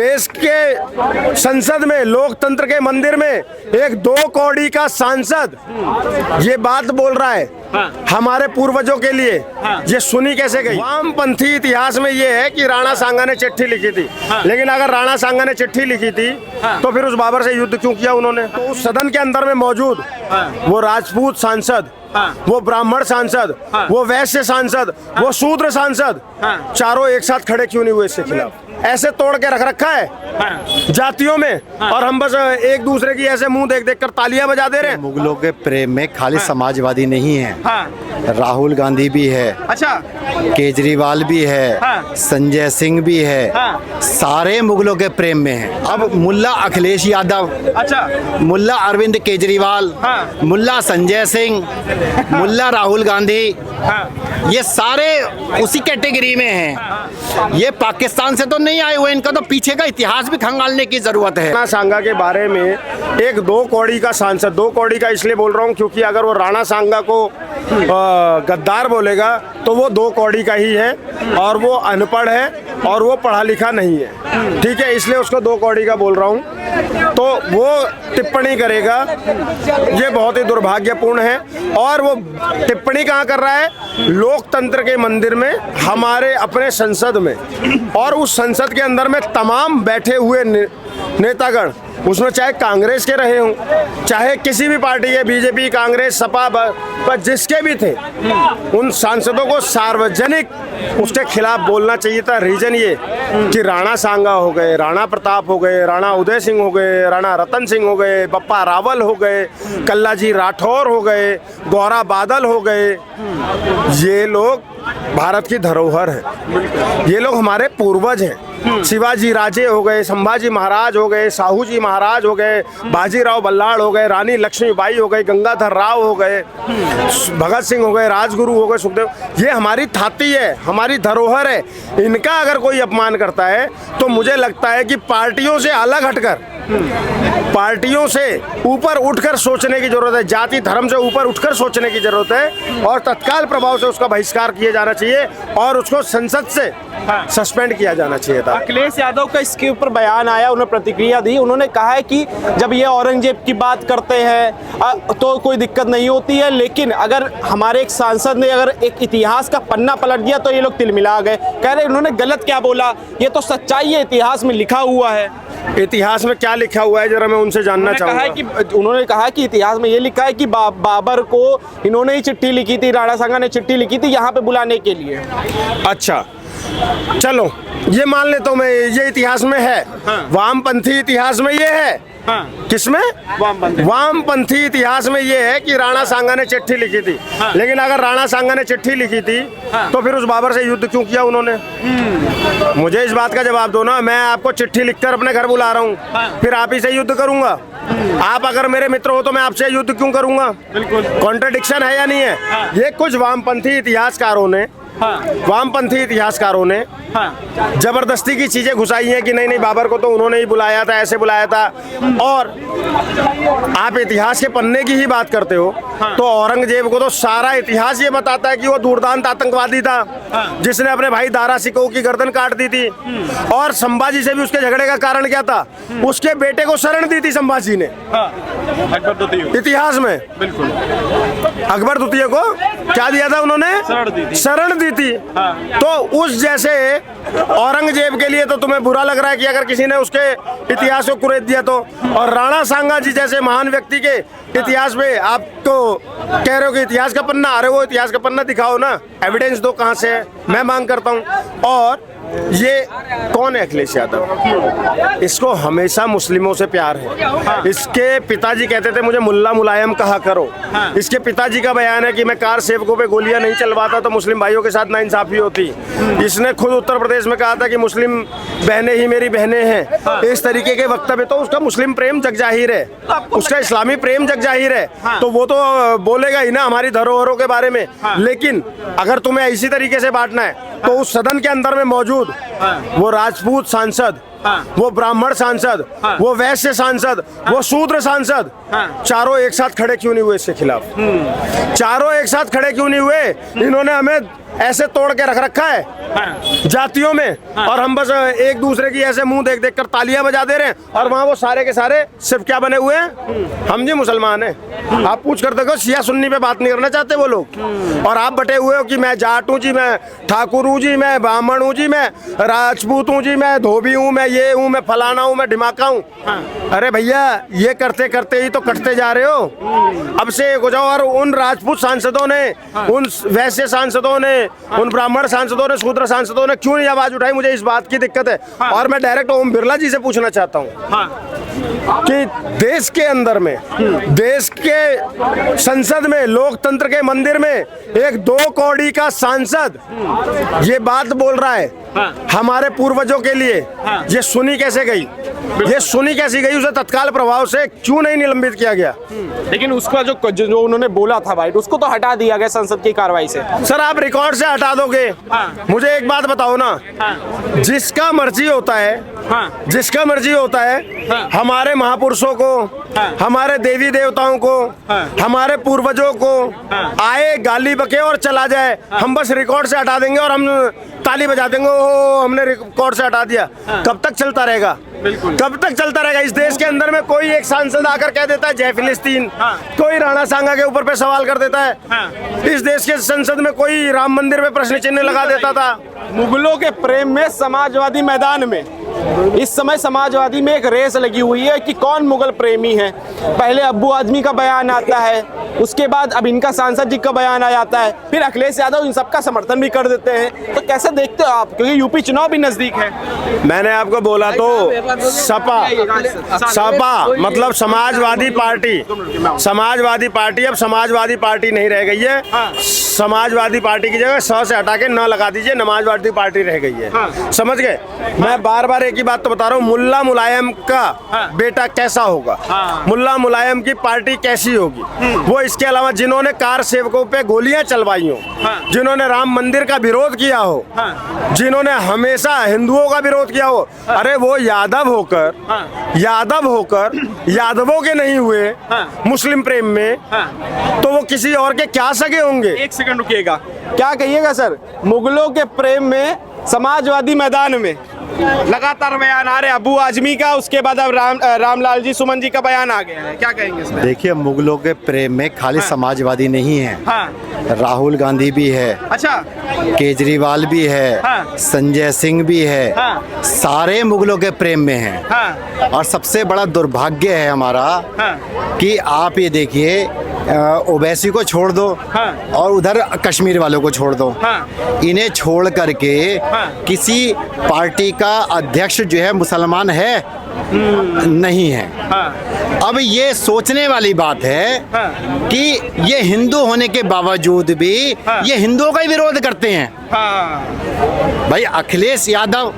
देश के संसद में, लोकतंत्र के मंदिर में एक 2 कौड़ी का सांसद ये बात बोल रहा है हमारे पूर्वजों के लिए, ये सुनी कैसे गई? वामपंथी इतिहास में ये है कि राणा सांगा ने चिट्ठी लिखी थी, लेकिन अगर राणा सांगा ने चिट्ठी लिखी थी तो फिर उस बाबर से युद्ध क्यों किया उन्होंने? तो उस सदन के अंदर में मौजूद वो राजपूत सांसद, वो ब्राह्मण सांसद, वो वैश्य सांसद, वो शूद्र सांसद, चारों एक साथ खड़े क्यों नहीं हुए इसके खिलाफ? ऐसे तोड़ के रख रखा है जातियों में, और हम बस एक दूसरे की ऐसे मुंह देख देख कर तालियां बजा दे रहे हैं। मुगलों के प्रेम में खाली समाजवादी नहीं है, राहुल गांधी भी है, अच्छा, केजरीवाल भी है, संजय सिंह भी है, सारे मुगलों के प्रेम में हैं। अब मुल्ला अखिलेश यादव, अच्छा, मुल्ला अरविंद केजरीवाल, मुल्ला संजय सिंह, मुल्ला राहुल गांधी, ये सारे उसी कैटेगरी में हैं। ये पाकिस्तान से तो नहीं आए हुए, इनका तो पीछे का इतिहास भी खंगालने की जरूरत है। राणा सांगा के बारे में एक 2 कौड़ी का सांसद, 2 कौड़ी का इसलिए बोल रहा हूँ क्योंकि अगर वो राणा सांगा को गद्दार बोलेगा तो वो 2 कौड़ी का ही है, और वो अनपढ़ है और वो पढ़ा लिखा नहीं है, ठीक है, इसलिए उसको 2 कौड़ी का बोल रहा हूँ। तो वो टिप्पणी करेगा, ये बहुत ही दुर्भाग्यपूर्ण है। और वो टिप्पणी कहाँ कर रहा है? लोकतंत्र के मंदिर में, हमारे अपने संसद में, और उस संसद के अंदर में तमाम बैठे हुए नेतागण, उसमें चाहे कांग्रेस के रहे हों, चाहे किसी भी पार्टी के, बीजेपी, कांग्रेस, सपा, पर जिसके भी थे, उन सांसदों को सार्वजनिक उसके खिलाफ बोलना चाहिए था। रीजन ये कि राणा सांगा हो गए, राणा प्रताप हो गए, राणा उदय सिंह हो गए, राणा रतन सिंह हो गए, बप्पा रावल हो गए, कल्लाजी राठौर हो गए, गौरा बादल हो गए, ये लोग भारत की धरोहर है, ये लोग हमारे पूर्वज हैं। शिवाजी राजे हो गए, संभाजी महाराज हो गए, साहू जी महाराज हो गए, बाजीराव बल्लाड़ हो गए, रानी लक्ष्मीबाई हो गए, गंगाधर राव हो गए, भगत सिंह हो गए, राजगुरु हो गए, सुखदेव, ये हमारी थाती है, हमारी धरोहर है। इनका अगर कोई अपमान करता है तो मुझे लगता है कि पार्टियों से अलग हटकर, पार्टियों से ऊपर उठकर सोचने की जरूरत है, जाति धर्म से ऊपर उठकर सोचने की जरूरत है, और तत्काल प्रभाव से उसका बहिष्कार किया जाना चाहिए और उसको संसद से सस्पेंड किया जाना चाहिए था। अखिलेश यादव का इसके ऊपर बयान आया, उन्होंने प्रतिक्रिया दी। उन्होंने कहा है कि जब ये औरंगजेब की बात करते हैं तो कोई दिक्कत नहीं होती है, लेकिन अगर हमारे एक सांसद ने अगर एक इतिहास का पन्ना पलट दिया तो ये लोग तिलमिला गए। कह रहे उन्होंने गलत क्या बोला, ये तो सच्चाई है, इतिहास में लिखा हुआ है। इतिहास में क्या लिखा हुआ है जरा मैं उनसे जानना चाहूंगा। उन्होंने कहा कि इतिहास में ये लिखा है कि बाबर को इन्होंने ही चिट्ठी लिखी थी, राणा सांगा ने चिट्ठी लिखी थी यहाँ पे बुलाने के लिए। अच्छा, चलो ये मान लेता हूं मैं, ये इतिहास में है। वामपंथी इतिहास में ये है। किसमें? वामपंथी इतिहास में ये है कि राणा सांगा ने चिट्ठी लिखी थी, लेकिन अगर राणा सांगा ने चिट्ठी लिखी थी तो फिर उस बाबर से युद्ध क्यों किया उन्होंने? मुझे इस बात का जवाब दो ना। मैं आपको चिट्ठी लिखकर अपने घर बुला रहा हूँ, फिर आप ही से युद्ध करूंगा? आप अगर मेरे मित्र हो तो मैं आपसे युद्ध क्यों करूंगा? बिल्कुल कॉन्ट्रडिक्शन है या नहीं है? ये कुछ वामपंथी इतिहासकारों ने जबरदस्ती की चीजें घुसाई हैं कि नहीं बाबर को तो उन्होंने ही बुलाया था, ऐसे बुलाया था। और आप इतिहास के पन्ने की ही बात करते हो तो औरंगजेब को तो सारा इतिहास ये बताता है कि वो दुर्दांत आतंकवादी था, जिसने अपने भाई दारा सिकोह की गर्दन काट दी थी। और संभाजी से भी उसके झगड़े का कारण क्या था? उसके बेटे को शरण दी थी संभाजी ने, इतिहास में। बिल्कुल, अकबर द्वितीय को क्या दिया था उन्होंने? शरण दी थी। तो उस जैसे औरंगजेब के लिए तो तुम्हें बुरा लग रहा है कि अगर किसी ने उसके इतिहास को कुरेद दिया तो, और राणा सांगा जी जैसे महान व्यक्ति के इतिहास में आपको कह रहे हो कि इतिहास का पन्ना, अरे वो इतिहास का पन्ना दिखाओ ना, एविडेंस दो कहाँ से है, मैं मांग करता हूँ। और ये कौन है अखिलेश यादव? इसको हमेशा मुस्लिमों से प्यार है। इसके पिताजी कहते थे मुझे मुल्ला मुलायम कहा करो। इसके पिताजी का बयान है कि मैं कार सेवकों पे गोलियां नहीं चलवाता तो मुस्लिम भाइयों के साथ नाइंसाफी होती। इसने खुद उत्तर प्रदेश में कहा था कि मुस्लिम बहनें ही मेरी बहनें हैं। इस तरीके के वक्तव्य, तो उसका मुस्लिम प्रेम जग जाहिर है, उसका इस्लामी प्रेम जग जाहिर है, तो वो तो बोलेगा ही ना हमारी धरोहरों के बारे में। लेकिन अगर तुम्हें इसी तरीके से बांटना है तो उस सदन के अंदर में मौजूद वो राजपूत सांसद, वो ब्राह्मण सांसद, वो वैश्य सांसद, वो शूद्र सांसद, चारों एक साथ खड़े क्यों नहीं हुए इसके खिलाफ? चारों एक साथ खड़े क्यों नहीं हुए? इन्होंने हमें ऐसे तोड़ के रख रखा है जातियों में, और हम बस एक दूसरे की ऐसे मुंह देख देख कर तालियां बजा दे रहे हैं, और वहाँ वो सारे के सारे सिर्फ क्या बने हुए हैं, हम जी मुसलमान हैं। आप पूछ कर देखो, शिया सुन्नी पे बात नहीं करना चाहते वो लोग, और आप बटे हुए हो कि मैं जाट हूँ जी, मैं ठाकुर हूँ जी, मैं ब्राह्मण हूँ जी, मैं राजपूत हूँ जी, मैं धोबी हूँ, मैं ये हूँ, मैं फलाना हूँ, मैं ढिमाका हूँ। अरे भैया, ये करते करते ही तो कटते जा रहे हो। अब से एक हो जाओ। और उन राजपूत सांसदों ने, उन वैश्य सांसदों ने, उन ब्राह्मण सांसदों ने, शूद्र सांसदों ने क्यों नहीं आवाज उठाई? मुझे इस बात की दिक्कत है। और मैं डायरेक्ट ओम बिरला जी से पूछना चाहता हूँ कि देश के अंदर में, देश के संसद में, लोकतंत्र के मंदिर में एक 2 कौड़ी का सांसद ये बात बोल रहा है हमारे पूर्वजों के लिए, ये सुनी कैसे गई? ये सुनी कैसी गई? उसे तत्काल प्रभाव से क्यों नहीं निलंबित किया गया? लेकिन उसका जो उन्होंने बोला था भाई, उसको तो हटा दिया गया संसद की कार्रवाई से। सर, आप रिकॉर्ड से हटा दोगे? मुझे एक बात बताओ ना, जिसका मर्जी होता है, जिसका मर्जी होता है, हमारे महापुरुषों को, हमारे देवी देवताओं को, हमारे पूर्वजों को आए गाली बके और चला जाए, हम बस रिकॉर्ड से हटा देंगे और हम ताली बजा देंगे, ओ हमने रिकॉर्ड से हटा दिया। कब तक चलता रहेगा? कब तक चलता रहेगा? इस देश के अंदर में कोई एक सांसद आकर कह देता है जय फिलिस्तीन, कोई राणा सांगा के ऊपर पे सवाल कर देता है। इस देश के संसद में कोई राम मंदिर पे प्रश्न चिन्ह लगा देता था। मुगलों के प्रेम में समाजवादी मैदान में इस समय समाजवादी में एक रेस लगी हुई है कि कौन मुगल प्रेमी है। पहले अब्बू आजमी का बयान आता है, उसके बाद अब इनका सांसद जी का बयान आ जाता है, फिर अखिलेश यादव इन सबका समर्थन भी कर देते हैं। तो कैसे देखते हो आप, क्योंकि यूपी चुनाव भी नजदीक है? मैंने आपको बोला तो सपा, सपा मतलब समाजवादी पार्टी, समाजवादी पार्टी अब समाजवादी पार्टी नहीं रह गई है। समाजवादी पार्टी की जगह स से हटा के न लगा दीजिए, समाजवादी पार्टी रह गई है। समझ गए? मैं बार बार एक ही बात तो बता रहा हूँ, मुल्ला मुलायम का बेटा कैसा होगा, मुल्ला मुलायम की पार्टी कैसी होगी, वो इसके अलावा जिन्होंने कार सेवकों पे गोलियां चलवाई हो, जिन्होंने राम मंदिर का विरोध किया हो, जिन्होंने हमेशा हिंदुओं का विरोध किया हो, अरे वो यादव होकर यादवों के नहीं हुए मुस्लिम प्रेम में, तो वो किसी और के क्या सगे होंगे? एक सेकंड रुकिएगा, क्या कहिएगा सर? मुगलों के प्रेम में समाजवादी मैदान में लगातार बयान आ रहे, अबू आजमी का, उसके बाद अब रामलाल जी सुमन जी का बयान आ गया है, क्या कहेंगे इसमें? देखिए, मुगलों के प्रेम में खाली समाजवादी नहीं है, राहुल गांधी भी है, अच्छा, केजरीवाल भी है, संजय सिंह भी है, सारे मुगलों के प्रेम में हैं। और सबसे बड़ा दुर्भाग्य है हमारा कि आप ये देखिए, ओवैसी को छोड़ दो और उधर कश्मीर वालों को छोड़ दो, इन्हें छोड़ करके किसी पार्टी का अध्यक्ष जो है मुसलमान है नहीं है। अब ये सोचने वाली बात है कि ये हिंदू होने के बावजूद भी ये हिंदुओं का ही विरोध करते हैं। भाई अखिलेश यादव,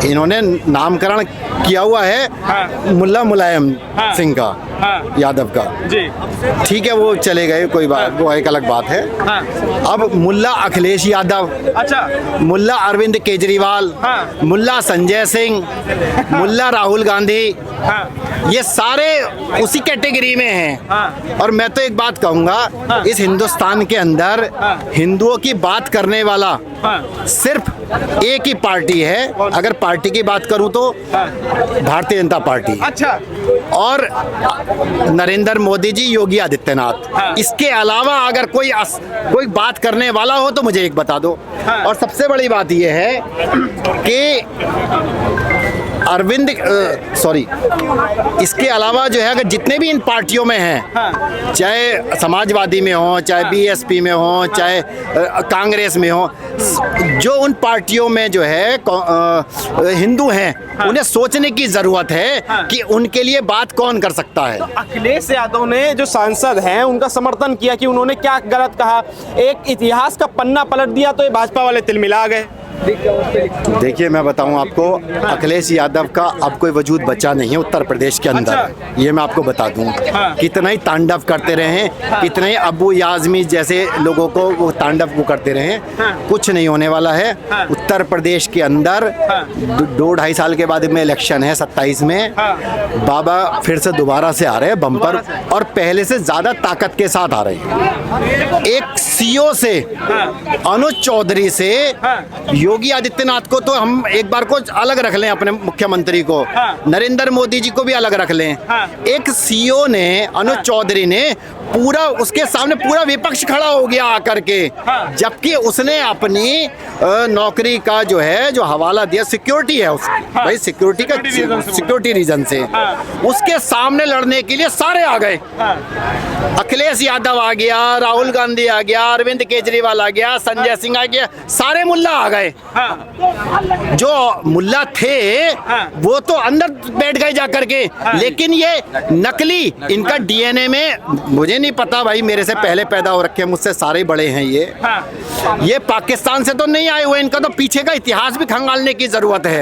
इन्होंने नामकरण किया हुआ है मुल्ला मुलायम सिंह का, यादव का, ठीक है, वो चले गए, कोई बात, वो एक अलग बात है। अब मुल्ला अखिलेश यादव, अच्छा, मुल्ला अरविंद केजरीवाल, मुल्ला संजय सिंह, मुल्ला राहुल गांधी, ये सारे उसी कैटेगरी में हैं। और मैं तो एक बात कहूंगा, इस हिंदुस्तान के अंदर हिंदुओं की बात करने वाला सिर्फ एक ही पार्टी है। अगर पार्टी की बात करूं तो भारतीय जनता पार्टी, अच्छा, और नरेंद्र मोदी जी, योगी आदित्यनाथ। इसके अलावा अगर कोई बात करने वाला हो तो मुझे एक बता दो। और सबसे बड़ी बात यह है कि इसके अलावा जो है, अगर जितने भी इन पार्टियों में हैं, चाहे समाजवादी में हो, चाहे बीएसपी में हो, चाहे कांग्रेस में हो, जो उन पार्टियों में जो है हिंदू हैं, उन्हें सोचने की जरूरत है कि उनके लिए बात कौन कर सकता है। तो अखिलेश यादव ने जो सांसद हैं उनका समर्थन किया कि उन्होंने क्या गलत कहा, एक इतिहास का पन्ना पलट दिया, तो ये भाजपा वाले तिलमिला गए। देखिए, मैं बताऊं आपको, अखिलेश यादव का अब कोई वजूद बचा नहीं है उत्तर प्रदेश के अंदर। अच्छा। ये मैं आपको बता दूं, कितना ही तांडव करते रहे, कितने ही अबू आजमी जैसे लोगों को वो तांडव को करते रहे, कुछ नहीं होने वाला है। उत्तर उत्तर प्रदेश के अंदर 2-2.5 साल के बाद में इलेक्शन है 27 में, बाबा फिर से दोबारा से आ रहे हैं बम्पर, और पहले से ज्यादा ताकत के साथ आ रहे हैं। एक सीओ से अनुज चौधरी से योगी आदित्यनाथ को तो हम एक बार को अलग रख लें, अपने मुख्यमंत्री को, नरेंद्र मोदी जी को भी अलग रख लें, एक सीओ ने, अनुज चौधरी ने पूरा उसके सामने पूरा विपक्ष खड़ा हो गया आकर के, जबकि उसने अपनी नौकरी का जो है जो हवाला दिया, सिक्योरिटी है उसकी, भाई सिक्योरिटी का, सिक्योरिटी रीजन से उसके सामने लड़ने के लिए सारे आ गए। अखिलेश यादव आ गया, राहुल गांधी आ गया, अरविंद केजरीवाल आ गया, संजय सिंह आ गया, सारे मुल्ला आ गए। जो मुल्ला थे वो तो अंदर बैठ गए जाकर के, लेकिन ये नकली, इनका डीएनए में, मुझे नहीं पता भाई, मेरे से पहले पैदा हो रखे हैं, मुझसे सारे बड़े हैं ये पाकिस्तान से तो नहीं आए हुए, इनका तो पीछे का इतिहास भी खंगालने की जरूरत है।